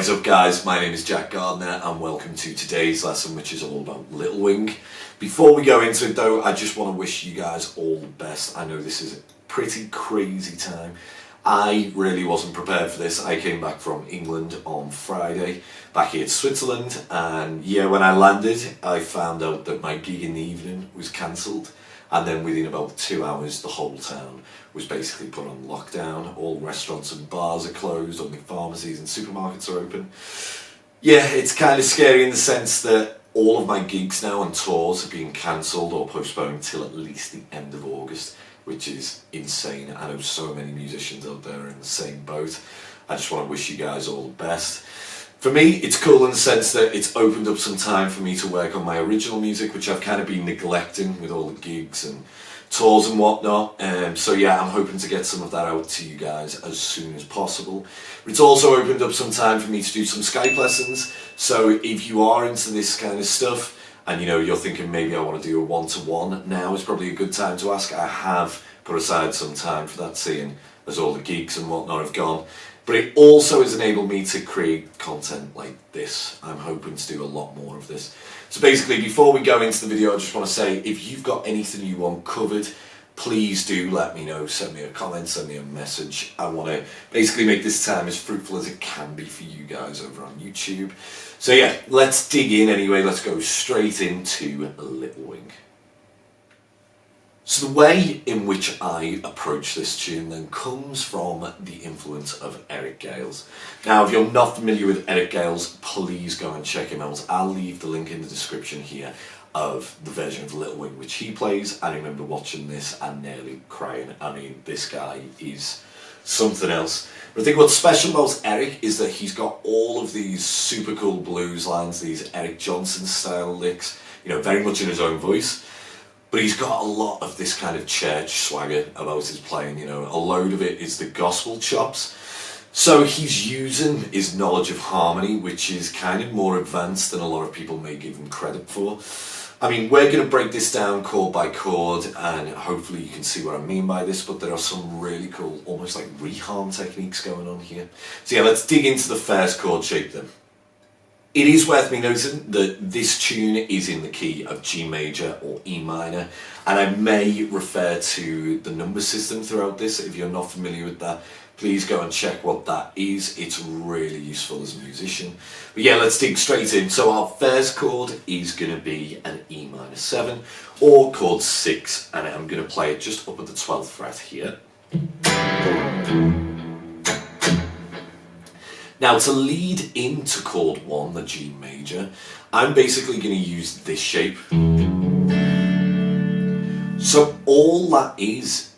What is up guys, my name is Jack Gardiner and welcome to today's lesson, which is all about Little Wing. Before we go into it though, I just want to wish you guys all the best. I know this is a pretty crazy time. I really wasn't prepared for this. I came back from England on Friday, back here to Switzerland, and yeah, when I landed I found out that my gig in the evening was cancelled, and then within about 2 hours the whole town was basically put on lockdown. All restaurants and bars are closed, only pharmacies and supermarkets are open. Yeah, it's kind of scary in the sense that all of my gigs now and tours are being cancelled or postponed till at least the end of August, which is insane. I know so many musicians out there are in the same boat. I just want to wish you guys all the best. For me, it's cool in the sense that it's opened up some time for me to work on my original music, which I've kind of been neglecting with all the gigs and tours and whatnot. So yeah, I'm hoping to get some of that out to you guys as soon as possible. But it's also opened up some time for me to do some Skype lessons. So if you are into this kind of stuff, and you know, you're thinking maybe I want to do a one-to-one, now is probably a good time to ask. I have put aside some time for that, seeing as all the gigs and whatnot have gone. But it also has enabled me to create content like this. I'm hoping to do a lot more of this. So basically, before we go into the video, I just want to say, if you've got anything you want covered, please do let me know. Send me a comment, send me a message. I want to basically make this time as fruitful as it can be for you guys over on YouTube. So yeah, let's dig in anyway. Let's go straight into Little Wing. So the way in which I approach this tune then comes from the influence of Eric Gales. Now, if you're not familiar with Eric Gales, please go and check him out. I'll leave the link in the description here of the version of Little Wing which he plays. I remember watching this and nearly crying. I mean, this guy is something else. But I think what's special about Eric is that he's got all of these super cool blues lines, these Eric Johnson style licks, you know, very much in his own voice. But he's got a lot of this kind of church swagger about his playing, you know. A load of it is the gospel chops. So he's using his knowledge of harmony, which is kind of more advanced than a lot of people may give him credit for. I mean, we're going to break this down chord by chord, and hopefully you can see what I mean by this, but there are some really cool, almost like reharm techniques going on here. So yeah, let's dig into the first chord shape then. It is worth me noting that this tune is in the key of G major or E minor, and I may refer to the number system throughout this. If you're not familiar with that, please go and check what that is. It's really useful as a musician. But yeah, let's dig straight in. So our first chord is going to be an E minor 7 or chord 6, and I'm going to play it just up at the 12th fret here. Now, to lead into chord 1, the G major, I'm basically going to use this shape. So all that is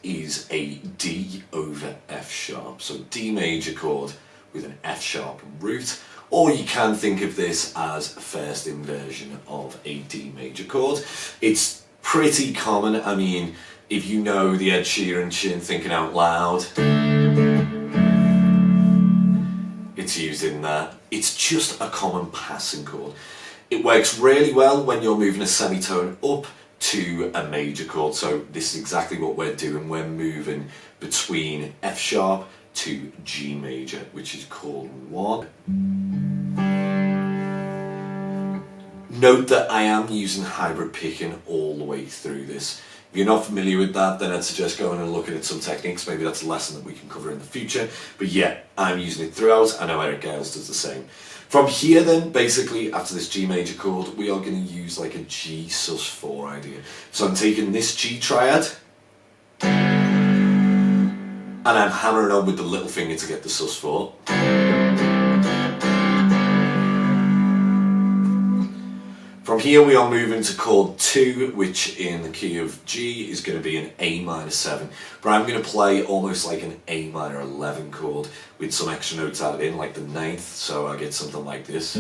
a D over F sharp. So D major chord with an F sharp root, or you can think of this as a first inversion of a D major chord. It's pretty common. I mean, if you know the Ed Sheeran tune, Thinking Out Loud, it's used in that. It's just a common passing chord. It works really well when you're moving a semitone up to a major chord. So this is exactly what we're doing. We're moving between F sharp to G major, which is chord 1. Note that I am using hybrid picking all the way through this. If you're not familiar with that, then I'd suggest going and looking at some techniques. Maybe that's a lesson that we can cover in the future. But yeah, I'm using it throughout. I know Eric Gales does the same. From here then, basically, after this G major chord, we are going to use like a G sus4 idea. So I'm taking this G triad, and I'm hammering on with the little finger to get the sus4. From here we are moving to chord 2, which in the key of G is going to be an A minor 7. But I'm going to play almost like an A minor 11 chord with some extra notes added in, like the 9th, so I get something like this.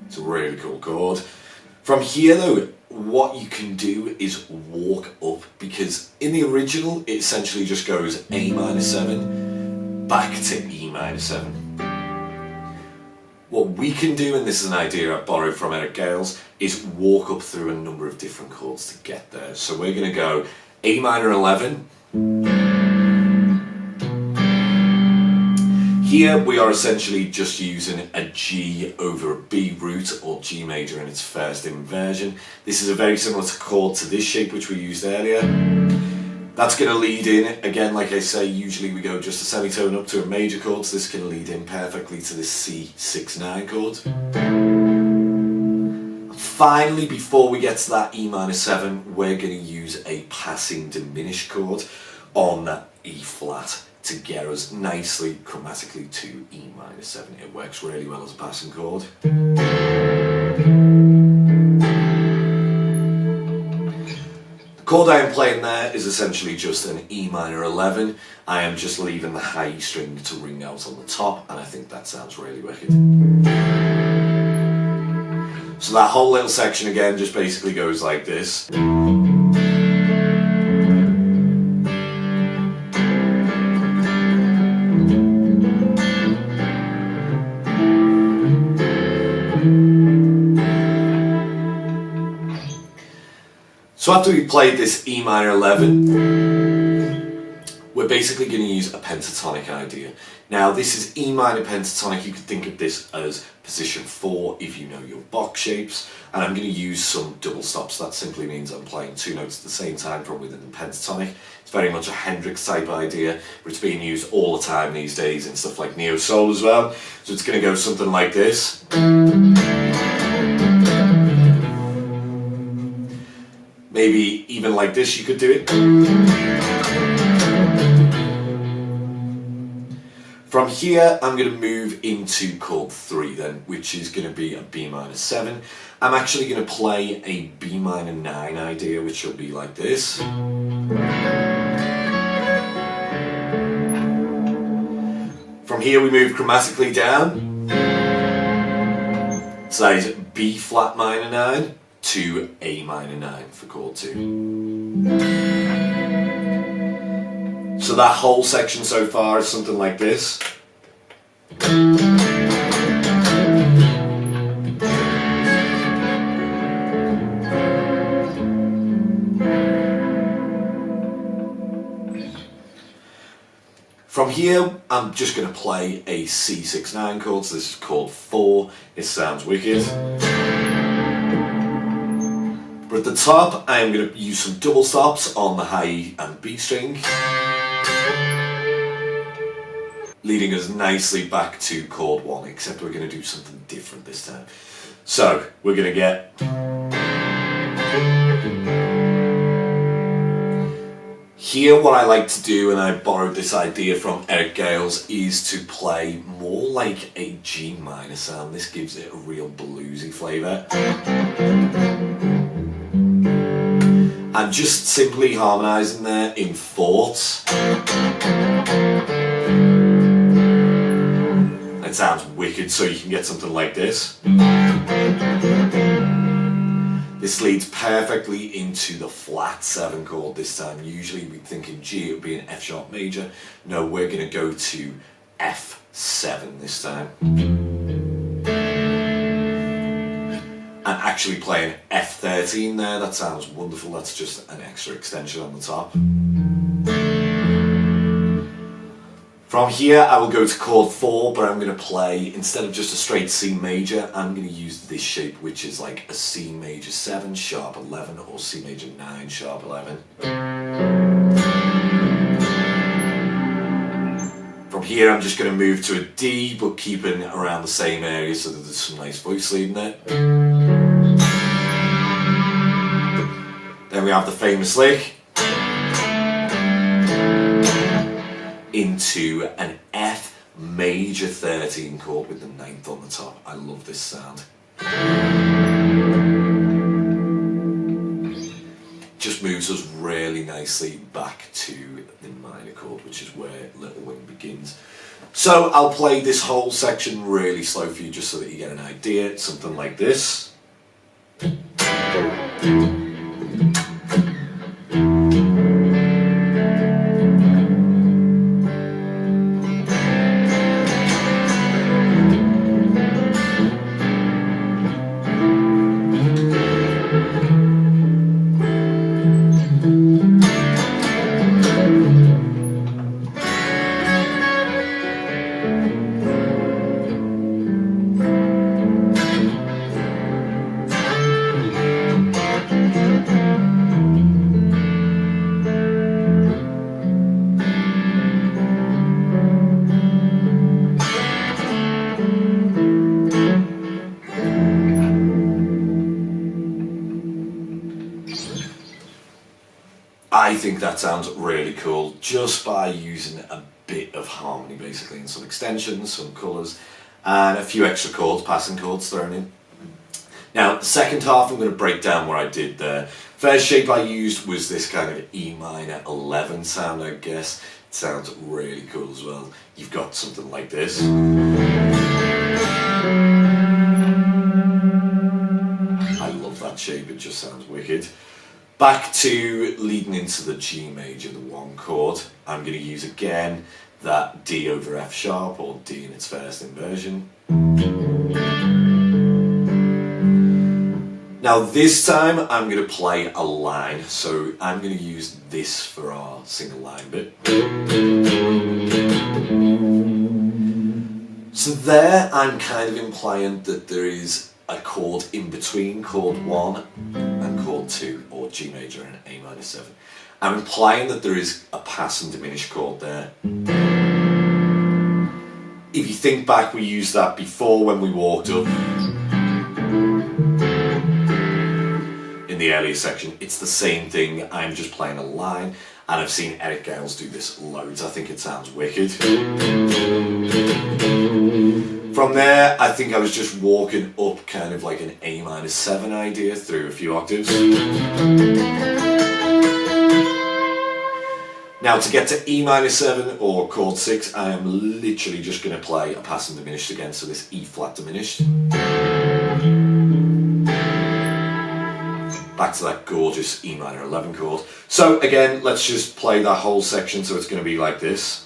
It's a really cool chord. From here though, what you can do is walk up, because in the original it essentially just goes A minor 7 back to E minor 7. What we can do, and this is an idea I borrowed from Eric Gales, is walk up through a number of different chords to get there. So we're going to go A minor 11, Here we are essentially just using a G over a B root, or G major in its first inversion. This is a very similar chord to this shape which we used earlier. That's going to lead in, again like I say, usually we go just a semitone up to a major chord, so this can lead in perfectly to this C69 chord. Finally, before we get to that E minor 7, we're going to use a passing diminished chord on that E flat to get us nicely chromatically to E minor 7. It works really well as a passing chord. The chord I am playing there is essentially just an E minor 11. I am just leaving the high E string to ring out on the top, and I think that sounds really wicked. So that whole little section again just basically goes like this. So after we played this E minor 11, we're basically going to use a pentatonic idea. Now this is E minor pentatonic. You could think of this as position 4 if you know your box shapes, and I'm going to use some double stops. That simply means I'm playing 2 notes at the same time from within the pentatonic. It's very much a Hendrix type idea, but it's being used all the time these days in stuff like neo soul as well. So it's going to go something like this. Maybe even like this you could do it. From here I'm going to move into chord 3 then, which is going to be a B minor 7. I'm actually going to play a B minor 9 idea, which will be like this. From here we move chromatically down. So that is B flat minor 9 to A minor 9 for chord 2. So that whole section so far is something like this. From here, I'm just going to play a C69 chord, so this is chord 4. It sounds wicked. But at the top, I am going to use some double stops on the high E and B string, leading us nicely back to chord 1, except we're going to do something different this time. So, we're going to get... Here what I like to do, and I borrowed this idea from Eric Gales, is to play more like a G minor sound. This gives it a real bluesy flavour. I'm just simply harmonising there in fourths. It sounds wicked, so you can get something like this. This leads perfectly into the flat 7 chord this time. Usually we'd think in G it would be an F sharp major. No, we're going to go to F7 this time. And actually play an F13 there. That sounds wonderful. That's just an extra extension on the top. From here I will go to chord 4, but I'm going to play, instead of just a straight C major, I'm going to use this shape, which is like a C major 7 sharp 11 or C major 9 sharp 11. From here I'm just going to move to a D, but keeping around the same area so that there's some nice voice leading it. Then we have the famous lick into an F major 13 chord with the 9th on the top. I love this sound. Just moves us really nicely back to the minor chord, which is where Little Wing begins. So I'll play this whole section really slow for you just so that you get an idea. It's something like this. think that sounds really cool just by using a bit of harmony basically, and some extensions, some colours, and a few extra chords, passing chords thrown in. Now, the second half I'm going to break down what I did there. First shape I used was this kind of E minor 11 sound, I guess. It sounds really cool as well. You've got something like this. I love that shape, it just sounds wicked. Back to leading into the G major, the 1 chord. I'm going to use again that D over F sharp, or D in its first inversion. Now this time I'm going to play a line, so I'm going to use this for our single line bit. So there I'm kind of implying that there is a chord in between chord 1 and chord 2, or G major and A minor 7. I'm implying that there is a pass and diminished chord there. If you think back, we used that before when we walked up. In the earlier section, it's the same thing. I'm just playing a line, and I've seen Eric Gales do this loads. I think it sounds wicked. From there, I think I was just walking up kind of like an A minor 7 idea through a few octaves. Now to get to E minor 7 or chord 6, I am literally just going to play a pass and diminished again, so this E flat diminished. Back to that gorgeous E minor 11 chord. So again, let's just play that whole section, so it's going to be like this.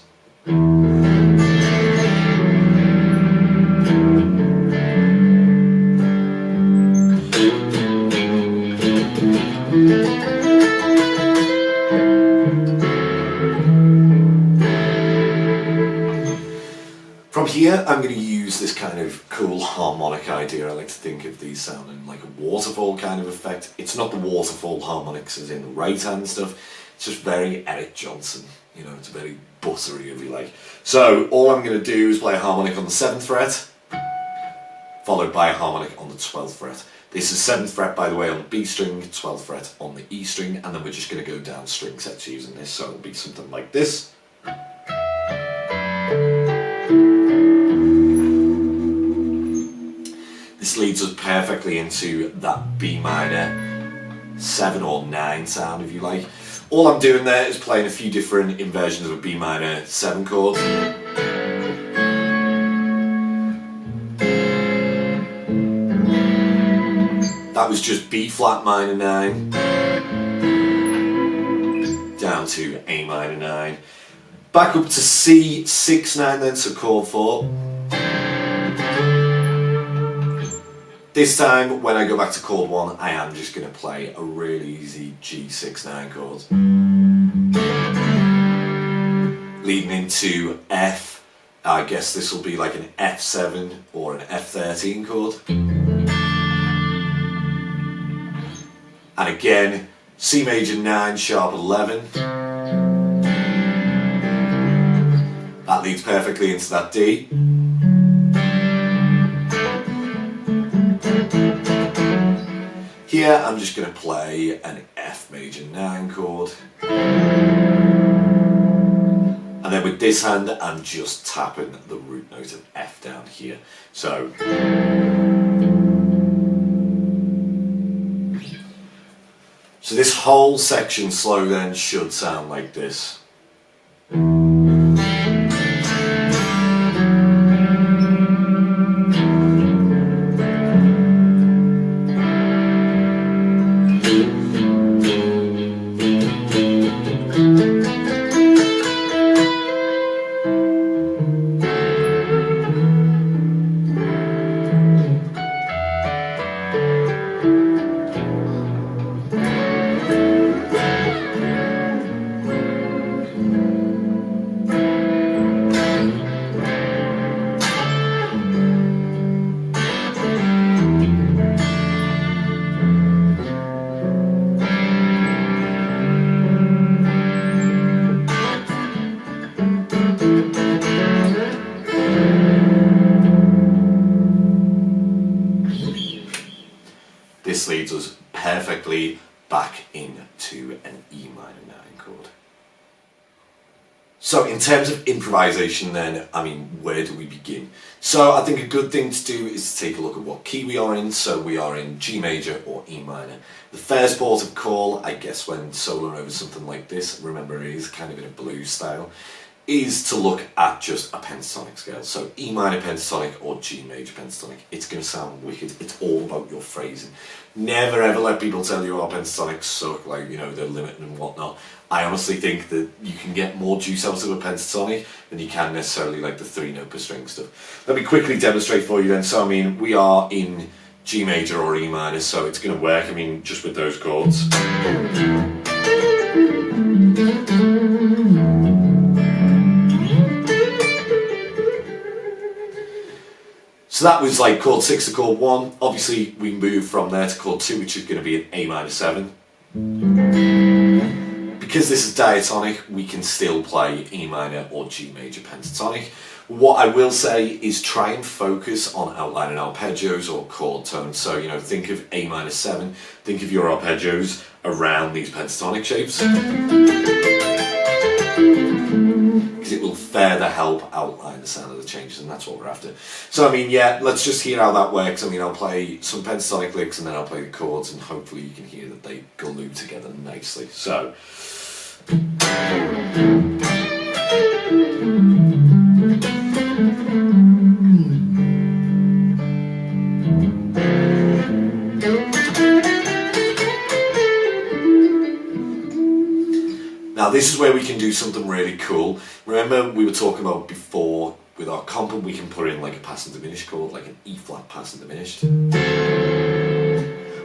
From here, I'm going to use this kind of cool harmonic idea. I like to think of these sounding like a waterfall kind of effect. It's not the waterfall harmonics as in the right hand stuff. It's just very Eric Johnson. You know, it's very buttery if you like. So all I'm going to do is play a harmonic on the 7th fret, followed by a harmonic on the 12th fret. This is 7th fret, by the way, on the B string, 12th fret on the E string, and then we're just going to go down string sets using this. So it'll be something like this. This leads us perfectly into that B minor 7 or 9 sound, if you like. All I'm doing there is playing a few different inversions of a B minor 7 chord. That was just B flat minor 9, down to A minor 9, back up to C 6 9 then, so chord 4. This time, when I go back to chord 1, I am just going to play a really easy G6-9 chord. Leading into F, I guess this will be like an F7 or an F13 chord. And again, C major 9, sharp 11. That leads perfectly into that D. Here I'm just going to play an F major 9 chord, and then with this hand I'm just tapping the root note of F down here. So this whole section slow then should sound like this. This leads us perfectly back into an E minor 9 chord. So in terms of improvisation then, I mean, where do we begin? So I think a good thing to do is to take a look at what key we are in. So we are in G major or E minor. The first port of call, I guess when soloing over something like this, remember it is kind of in a blues style, is to look at just a pentatonic scale. So E minor pentatonic or G major pentatonic. It's going to sound wicked. It's all about your phrasing. Never ever let people tell you our pentatonics suck, like, you know, they're limited and whatnot. I honestly think that you can get more juice out of a pentatonic than you can necessarily like the 3-note per string stuff. Let me quickly demonstrate for you then. So I mean, we are in G major or E minor, so it's going to work, I mean, just with those chords. So that was like chord 6 to chord 1. Obviously we move from there to chord 2, which is going to be an A minor 7. Because this is diatonic, we can still play E minor or G major pentatonic. What I will say is try and focus on outlining arpeggios or chord tones. So, you know, think of A minor 7, think of your arpeggios around these pentatonic shapes. Because it will further help outline the sound of the changes, and that's what we're after. So I mean, yeah, let's just hear how that works. I mean, I'll play some pentatonic licks and then I'll play the chords, and hopefully you can hear that they glue together nicely. So now this is where we can do something really cool. Remember we were talking about before with our comp, we can put in like a pass and diminished chord, like an E flat pass and diminished.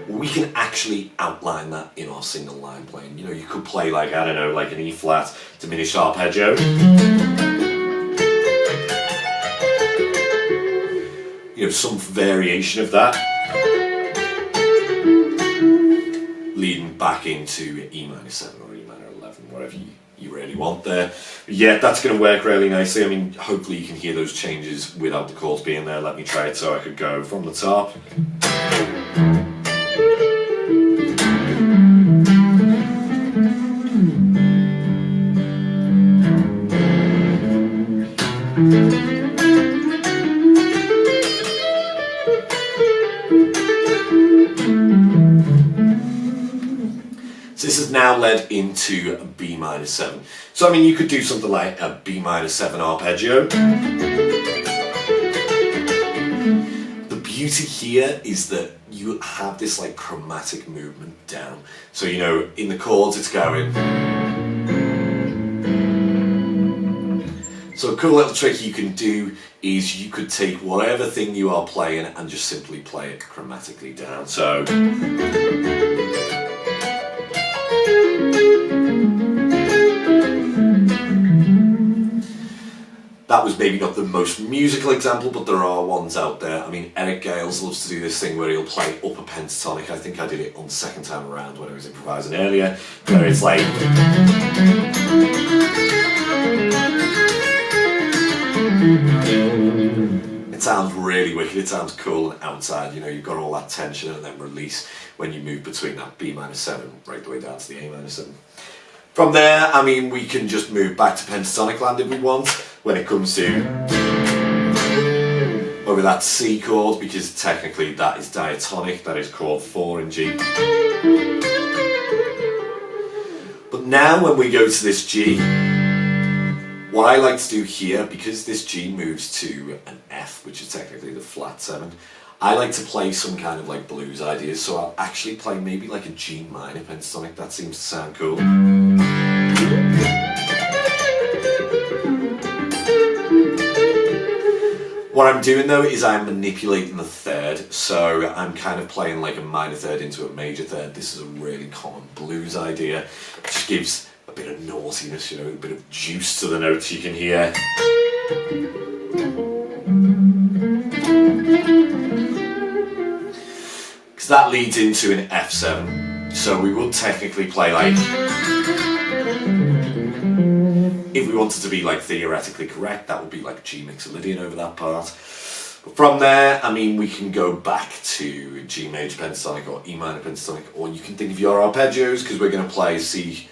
We can actually outline that in our single line playing. You know, you could play like, I don't know, like an E flat diminished arpeggio. You know, some variation of that. Leading back into E minor 7 or E minor 11, whatever you really want there. But yeah, that's going to work really nicely. I mean, hopefully you can hear those changes without the chords being there. Let me try it. So I could go from the top. So this has now led into a B minor 7. So I mean, you could do something like a B minor 7 arpeggio. The beauty here is that you have this like chromatic movement down. So you know, in the chords it's going. So a cool little trick you can do is you could take whatever thing you are playing and just simply play it chromatically down. So that was maybe not the most musical example, but there are ones out there. I mean, Eric Gales loves to do this thing where he'll play up a pentatonic. I think I did it on the second time around when I was improvising earlier, where it's like. It sounds really wicked, it sounds cool and outside, you know, you've got all that tension and then release when you move between that B minor 7 right the way down to the A minor 7. From there, I mean, we can just move back to pentatonic land if we want, when it comes to over that C chord, because technically that is diatonic, that is chord 4 in G. But now when we go to this G, what I like to do here, because this G moves to an F, which is technically the flat 7, I like to play some kind of like blues ideas, so I'll actually play maybe like a G minor pentatonic. That seems to sound cool. What I'm doing though is I'm manipulating the third, so I'm kind of playing like a minor third into a major third. This is a really common blues idea, which gives a bit of naughtiness, you know, a bit of juice to the notes you can hear. Because that leads into an F7, so we would technically play like, if we wanted to be like theoretically correct, that would be like G mixolydian over that part. But from there, I mean, we can go back to G major pentatonic or E minor pentatonic, or you can think of your arpeggios, because we're going to play C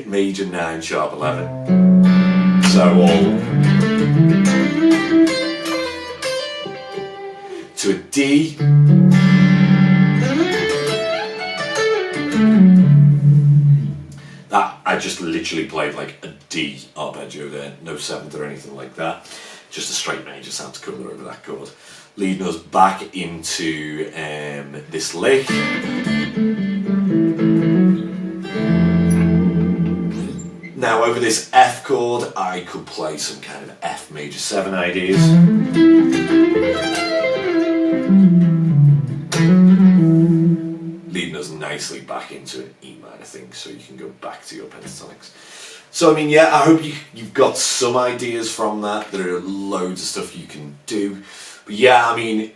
major 9 sharp 11. So all to a D. That I just literally played like a D arpeggio there, no 7th or anything like that. Just a straight major sound to colour over that chord, leading us back into this lick. Now over this F chord, I could play some kind of F major 7 ideas. Leading us nicely back into an E minor thing, so you can go back to your pentatonics. So I mean, yeah, I hope you've got some ideas from that. There are loads of stuff you can do. But yeah, I mean,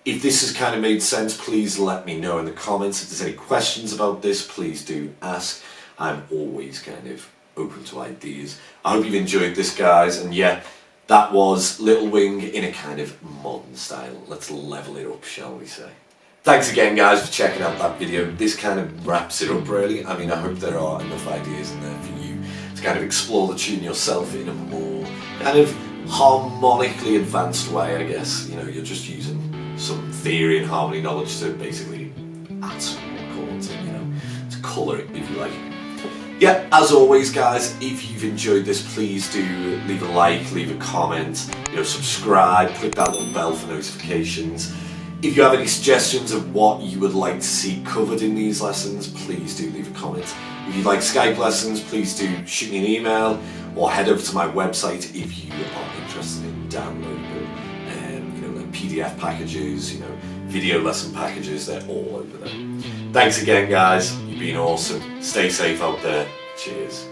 if this has kind of made sense, please let me know in the comments. If there's any questions about this, please do ask. I'm always kind of open to ideas. I hope you've enjoyed this, guys. And yeah, that was Little Wing in a kind of modern style. Let's level it up, shall we say. Thanks again, guys, for checking out that video. This kind of wraps it up, really. I mean, I hope there are enough ideas in there for you to kind of explore the tune yourself in a more kind of harmonically advanced way, I guess. You know, you're just using some theory and harmony knowledge to basically add some more chords and, you know, to colour it, if you like. Yeah, as always, guys, if you've enjoyed this, please do leave a like, leave a comment, you know, subscribe, click that little bell for notifications. If you have any suggestions of what you would like to see covered in these lessons, please do leave a comment. If you'd like Skype lessons, please do shoot me an email or head over to my website if you are interested in downloadable, you know, like PDF packages, you know, video lesson packages. They're all over there. Thanks again, guys. You've been awesome. Stay safe out there. Cheers.